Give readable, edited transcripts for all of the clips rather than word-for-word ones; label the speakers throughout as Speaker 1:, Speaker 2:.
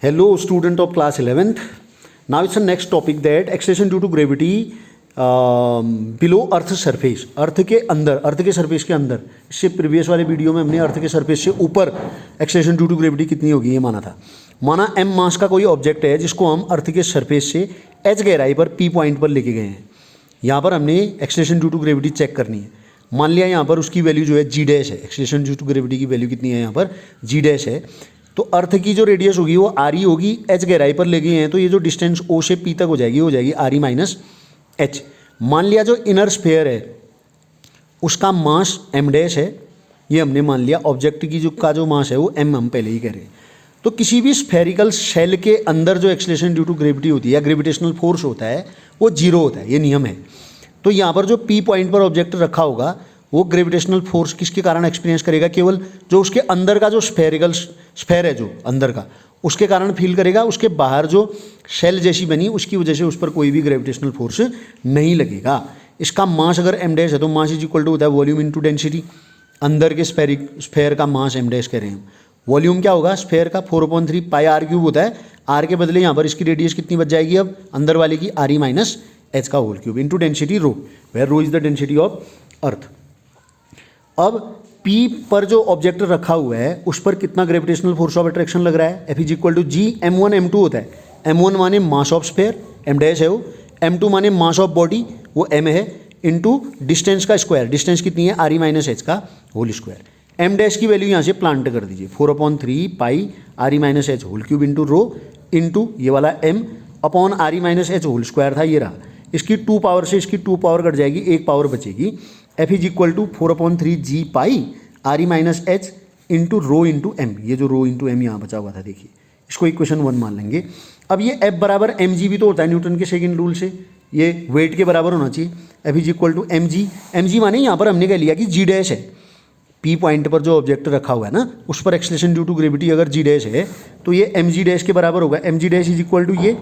Speaker 1: Hello, student of class 11th. Now it's the next topic that acceleration due to gravity below Earth surface. अर्थ के अंदर, अर्थ के surface के अंदर. इससे previous वाले वीडियो में हमने अर्थ के सरफेस से ऊपर एक्सेलरेशन ड्यू टू ग्रेविटी कितनी होगी ये माना था. माना m मास का कोई ऑब्जेक्ट है जिसको हम अर्थ के सरफेस से h गहराई पर p पॉइंट पर लेके गए हैं. यहाँ पर हमने acceleration due to gravity check करनी है. मान लिया यहाँ पर उसकी वैल्यू जो है g डैश है. एक्सेलरेशन ड्यू टू ग्रेविटी की वैल्यू कितनी है यहाँ पर g डैश है. तो अर्थ की जो रेडियस होगी वो आर ई होगी. h गहराई पर ले गए हैं तो ये जो डिस्टेंस o से p तक हो जाएगी आर ई माइनस एच. मान लिया जो इनर स्फेयर है उसका मास m डैश है. ये हमने मान लिया. ऑब्जेक्ट की जो मास है वो m हम पहले ही कह रहे हैं. तो किसी भी स्फेरिकल शेल के अंदर जो एक्सेलरेशन ड्यू टू ग्रेविटी होती है या ग्रेविटेशनल फोर्स होता है वो जीरो होता है. ये नियम है. तो यहाँ पर जो p पॉइंट पर ऑब्जेक्ट रखा होगा वो ग्रेविटेशनल फोर्स किसके कारण एक्सपीरियंस करेगा? केवल जो उसके अंदर का जो स्फेयर है जो अंदर का उसके कारण फील करेगा. उसके बाहर जो शेल जैसी बनी उसकी वजह से उस पर कोई भी ग्रेविटेशनल फोर्स नहीं लगेगा. इसका मास अगर m डैश है तो मास इज इक्वल टू होता है वॉल्यूम इनटू डेंसिटी. अंदर के स्फेयर का मास m डैश कह रहे हैं. वॉल्यूम क्या होगा स्फेयर का? 4/3 पाई आर क्यूब होता है. आर के बदले यहाँ पर इसकी रेडियस कितनी बच जाएगी अब अंदर वाले की? आर ई माइनस एच का whole cube into density rho, where rho is the density of Earth. अब P पर जो ऑब्जेक्ट रखा हुआ है उस पर कितना ग्रेविटेशनल फोर्स ऑफ अट्रैक्शन लग रहा है? F is equal to G m1 m2 होता है. m1 माने mass of sphere, m dash है वो. m2 माने मास ऑफ बॉडी, वो m है, इनटू डिस्टेंस का स्क्वायर. डिस्टेंस कितनी है? आर ई माइनस एच का होल स्क्वायर. m डैश की वैल्यू यहाँ से प्लांट कर दीजिए 4/3 pi R E minus H whole cube into rho into ये वाला m upon R E minus H whole square था. ये रहा. इसकी 2 पावर से इसकी 2 पावर कट जाएगी, 1 पावर बचेगी. F is equal to 4/3 G pi R E minus H into rho into M. ये जो रो इंटू एम यहाँ बचा हुआ था देखिए, इसको इक्वेशन 1 मान लेंगे. अब ये F बराबर एम जी भी तो होता है न्यूटन के सेकंड रूल से. ये वेट के बराबर होना चाहिए. F is equal to M G माने यहाँ पर हमने कह लिया कि जी डैश है. P पॉइंट पर जो ऑब्जेक्ट रखा हुआ है ना उस पर एक्सेलरेशन ड्यू टू ग्रेविटी अगर जी डैश है तो ये एम जी डैश के बराबर होगा. M G dash is equal to ये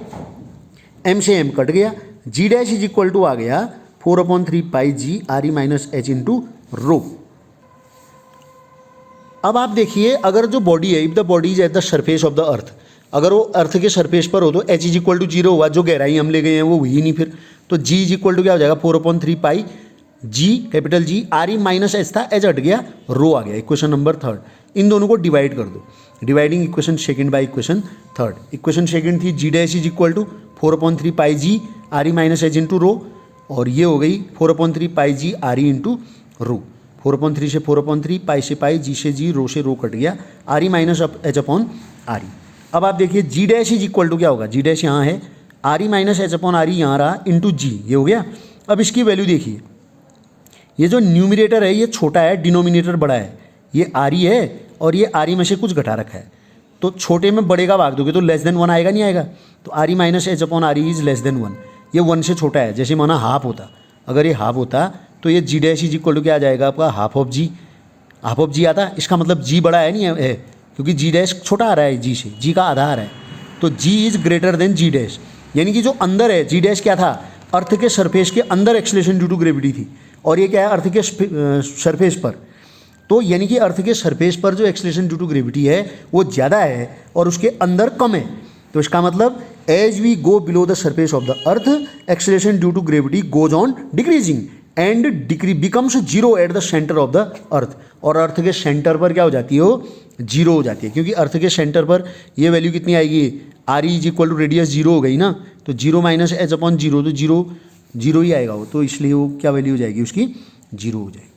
Speaker 1: m से m कट गया, G dash is equal to आ गया 4/3 pi G R E minus H into rho. अब आप देखिए अगर जो बॉडी है, if the body is at the surface of the earth, अगर वो अर्थ के सरफेस पर हो तो h इज इक्वल टू 0 हुआ. जो गहराई हम ले गए हैं वो हुई नहीं फिर. तो g इज इक्वल टू क्या हो जाएगा? 4/3 pi G capital G R E minus H था, एच हट गया, रो आ गया. Equation number 3. इन दोनों को डिवाइड कर दो. Dividing equation second by equation 3. Equation second थी G dash is equal to 4/3 pi G R E minus H into rho, और ये हो गई 4/3 pi G R E into rho. 4/3 से 4/3, पाई से पाई, जी से जी, रो से रो कट गया, are E minus H upon R ई. अब आप देखिए जी डैश इज इक्वल टू क्या होगा? जी डैश यहाँ है, R E minus H upon R ई यहाँ रहा इंटू जी. ये हो गया. अब इसकी वैल्यू देखिए, ये जो न्यूमिनेटर है ये छोटा है, डिनोमिनेटर बड़ा है. ये आर ई है और ये आर ई में से कुछ घटा रखा है. तो छोटे में बड़े का भाग दोगे तो लेस देन 1 आएगा, नहीं आएगा? तो are E minus H upon R E is less than 1. ये 1 से छोटा है. जैसे माना हाफ होता, अगर ये हाफ होता तो ये G dash is equal to क्या आ जाएगा आपका? Half of G. Half of G आता, इसका मतलब जी बड़ा है नहीं है, क्योंकि जी डैश छोटा आ रहा है जी से, जी का आधा आ रहा है. तो G is greater than G dash. यानी कि जो अंदर है जी डैश क्या था? अर्थ के सरफेस के अंदर एक्सेलरेशन ड्यू टू ग्रेविटी थी, और ये क्या है? अर्थ के सरफेस पर. तो यानी कि अर्थ के सरफेस पर जो एक्सेलरेशन ड्यू टू ग्रेविटी है वो ज़्यादा है और उसके अंदर कम है. तो इसका मतलब as we go below the surface of the earth acceleration due to gravity goes on decreasing and becomes zero at the centre of the earth. और अर्थ के सेंटर पर क्या हो जाती है? वो जीरो हो जाती है, क्योंकि अर्थ के सेंटर पर ये वैल्यू कितनी आएगी? R E is equal to radius zero हो गई ना, तो zero minus H upon zero, तो जीरो जीरो ही आएगा वो. तो इसलिए वो क्या वैल्यू हो जाएगी उसकी? जीरो हो जाएगी.